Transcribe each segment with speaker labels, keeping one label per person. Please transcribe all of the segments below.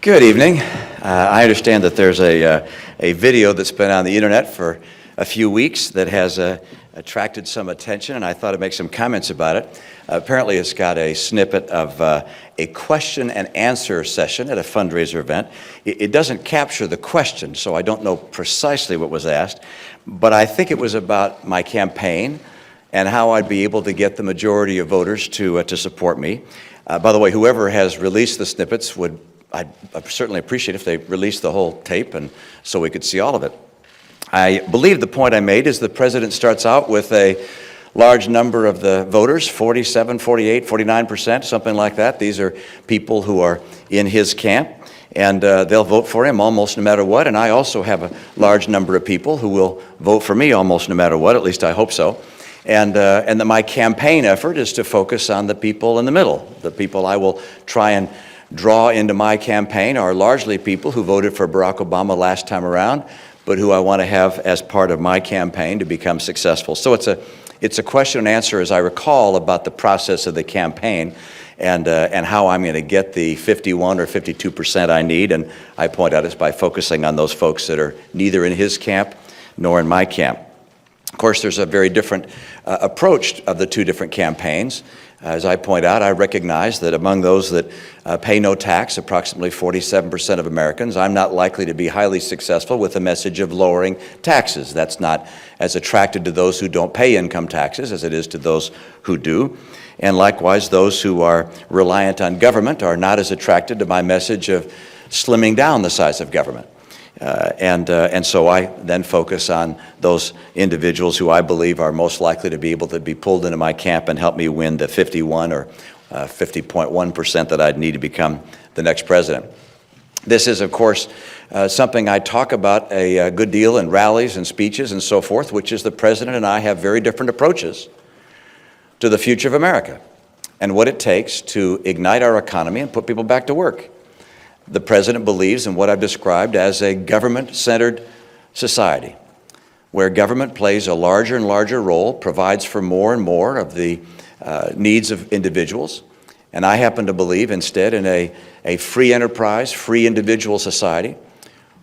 Speaker 1: Good evening. I understand that there's a video that's been on the internet for a few weeks that has attracted some attention, and I thought I'd make some comments about it. Apparently it's got a snippet of a question and answer session at a fundraiser event. It doesn't capture the question, so I don't know precisely what was asked, but I think it was about my campaign and how I'd be able to get the majority of voters to support me. By the way, whoever has released the snippets I'd certainly appreciate if they released the whole tape and so we could see all of it. I believe the point I made is the president starts out with a large number of the voters, 47, 48, 49%, something like that. These are people who are in his camp, and they'll vote for him almost no matter what. And I also have a large number of people who will vote for me almost no matter what, at least I hope so. And that my campaign effort is to focus on the people in the middle. The people I will try and draw into my campaign are largely people who voted for Barack Obama last time around, but who I want to have as part of my campaign to become successful. So it's a question and answer, as I recall, about the process of the campaign and how I'm going to get the 51 or 52% I need. And I point out it's by focusing on those folks that are neither in his camp nor in my camp. Of course, there's a very different approach of the two different campaigns. As I point out, I recognize that among those that pay no tax, approximately 47% of Americans, I'm not likely to be highly successful with a message of lowering taxes. That's not as attractive to those who don't pay income taxes as it is to those who do. And likewise, those who are reliant on government are not as attracted to my message of slimming down the size of government. And so I then focus on those individuals who I believe are most likely to be able to be pulled into my camp and help me win the 51 or 50.1% that I'd need to become the next president. This is, of course, something I talk about a good deal in rallies and speeches and so forth, which is the president and I have very different approaches to the future of America and what it takes to ignite our economy and put people back to work. The president believes in what I've described as a government-centered society, where government plays a larger and larger role, provides for more and more of the needs of individuals. And I happen to believe instead in a free enterprise, free individual society,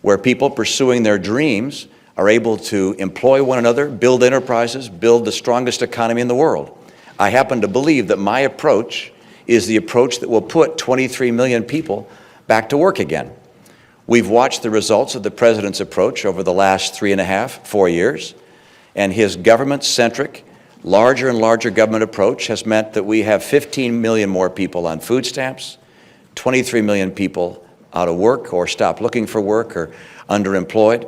Speaker 1: where people pursuing their dreams are able to employ one another, build enterprises, build the strongest economy in the world. I happen to believe that my approach is the approach that will put 23 million people back to work again. We've watched the results of the president's approach over the last 3.5, 4 years, and his government-centric, larger and larger government approach has meant that we have 15 million more people on food stamps, 23 million people out of work or stopped looking for work or underemployed.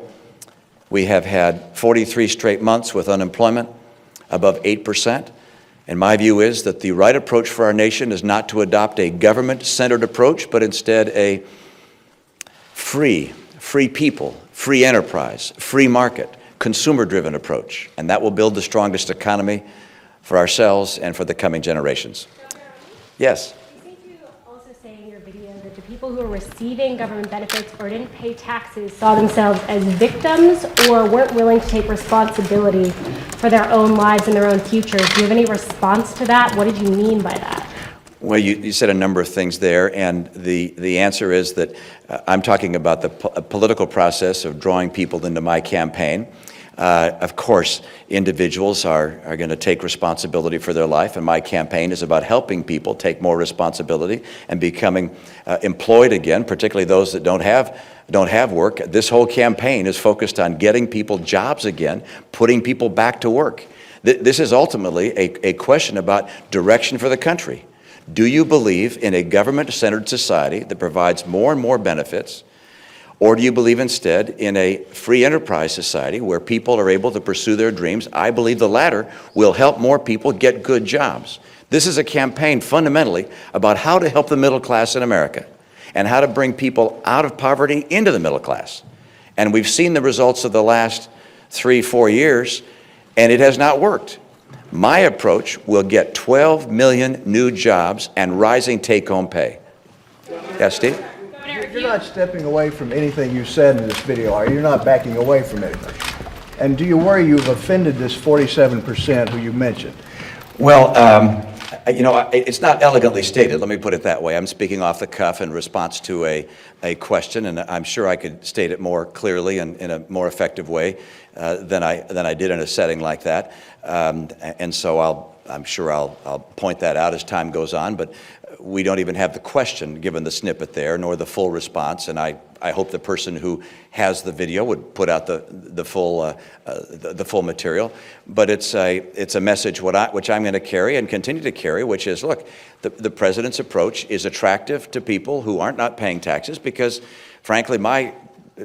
Speaker 1: We have had 43 straight months with unemployment above 8%. And my view is that the right approach for our nation is not to adopt a government-centered approach, but instead a free people, free enterprise, free market, consumer-driven approach. And that will build the strongest economy for ourselves and for the coming generations. Yes?
Speaker 2: I think you also say in your video that the people who are receiving government benefits or didn't pay taxes saw themselves as victims or weren't willing to take responsibility for their own lives and their own futures. Do you have any response to that? What did you mean by that?
Speaker 1: Well, you said a number of things there, and the answer is that I'm talking about the political process of drawing people into my campaign. Of course, individuals are going to take responsibility for their life, and my campaign is about helping people take more responsibility and becoming employed again, particularly those that don't have work. This whole campaign is focused on getting people jobs again, putting people back to work. This is ultimately a question about direction for the country. Do you believe in a government-centered society that provides more and more benefits, or do you believe instead in a free enterprise society where people are able to pursue their dreams? I believe the latter will help more people get good jobs. This is a campaign fundamentally about how to help the middle class in America and how to bring people out of poverty into the middle class. And we've seen the results of the last 3-4 years, and it has not worked. My approach will get 12 million new jobs and rising take-home pay. Yes, Steve?
Speaker 3: You're not stepping away from anything you said in this video, are you? You're not backing away from anything. And do you worry you've offended this 47% who you mentioned?
Speaker 1: Well, It's not elegantly stated, let me put it that way. I'm speaking off the cuff in response to a question, and I'm sure I could state it more clearly and in a more effective way than I did in a setting like that. And so I'm sure I'll point that out as time goes on, but we don't even have the question given the snippet there, nor the full response, and I hope the person who has the video would put out the full material. But it's a message which I'm going to carry and continue to carry, which is, look, the president's approach is attractive to people who aren't not paying taxes because, frankly, my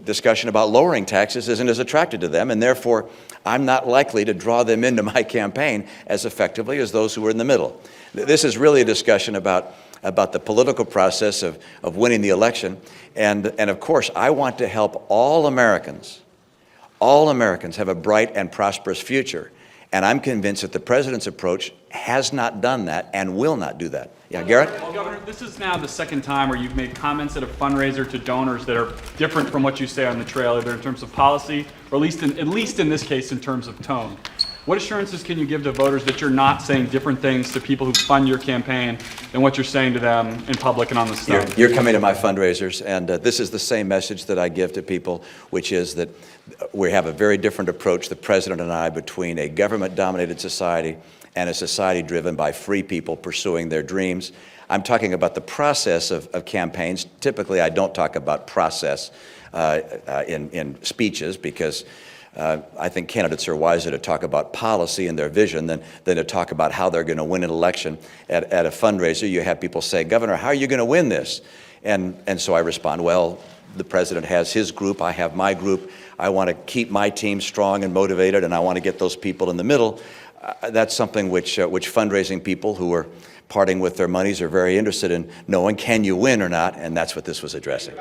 Speaker 1: discussion about lowering taxes isn't as attractive to them, and therefore I'm not likely to draw them into my campaign as effectively as those who are in the middle. This is really a discussion about the political process of winning the election, and of course I want to help all Americans have a bright and prosperous future, and I'm convinced that the president's approach has not done that and will not do that. Yeah, Garrett?
Speaker 4: Well, Governor, this is now the second time where you've made comments at a fundraiser to donors that are different from what you say on the trail, either in terms of policy or at least in this case in terms of tone. What assurances can you give to voters that you're not saying different things to people who fund your campaign than what you're saying to them in public and on the stump?
Speaker 1: You're coming to my fundraisers, and this is the same message that I give to people, which is that we have a very different approach, the president and I, between a government-dominated society and a society driven by free people pursuing their dreams. I'm talking about the process of campaigns. Typically, I don't talk about process in speeches because I think candidates are wiser to talk about policy and their vision than to talk about how they're going to win an election. At a fundraiser, you have people say, Governor, how are you going to win this? And so I respond, well, the president has his group, I have my group. I want to keep my team strong and motivated, and I want to get those people in the middle. That's something which fundraising people who are parting with their monies are very interested in knowing, can you win or not? And that's what this was addressing.